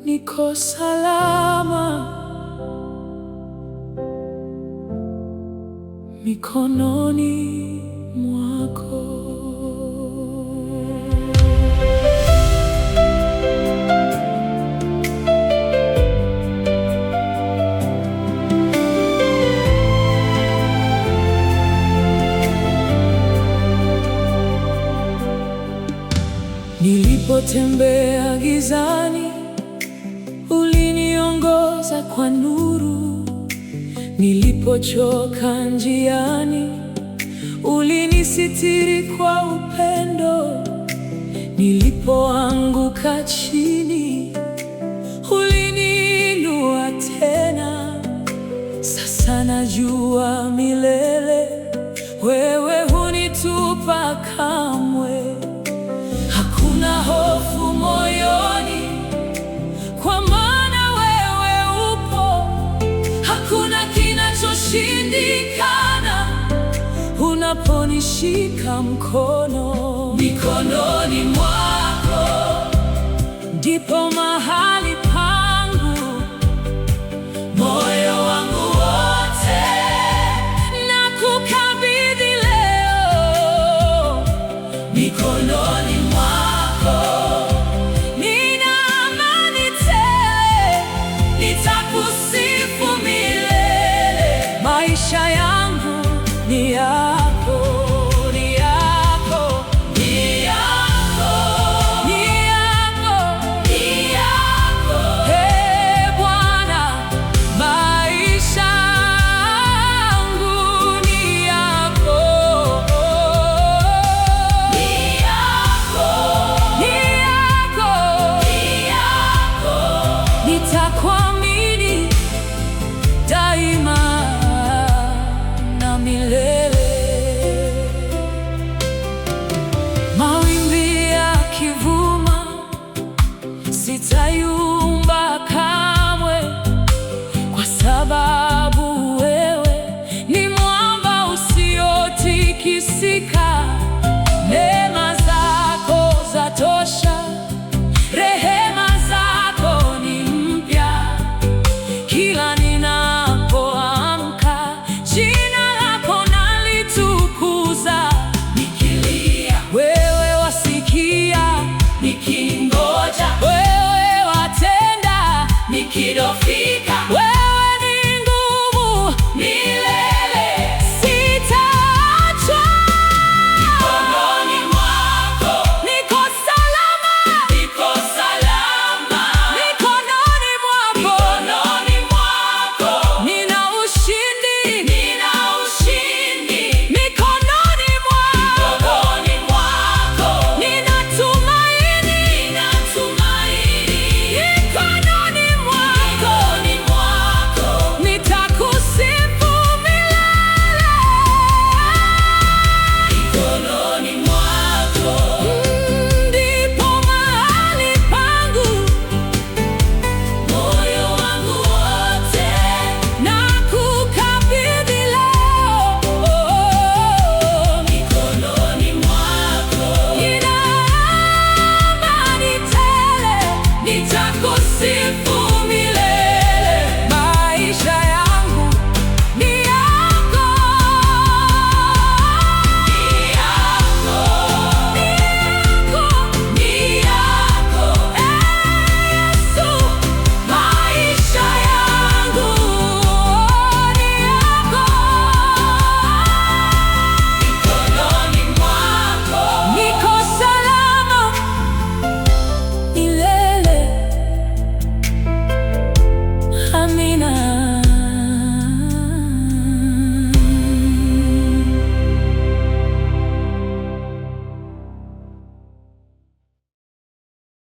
niko salama mikononi mwako. Nilipotembea gizani, uliniongoza kwa nuru. Nilipochoka njiani, ulinisitiri kwa upendo. Nilipoanguka chini, uliniinua tena. Sasa najua milele, wewe hunitupa kamwe. Hakuna hofu moyoni, kwa maana wewe upo. Hakuna kinachoshindikana unaponishika mkono. Mikononi mwako ndipo mahali pangu, moyo wangu wote nakukabidhi leo. Mikononi mwako nina amani tele, nitakusifu milele. Maisha yangu ni yako, ni yako, ni yako, ni yako, ni yako. Ee Bwana, maisha yangu ni yako, ni yako, ni yako, ni yako. Nitakuamini daima na milele. Mawimbi yakivuma, sitayumba.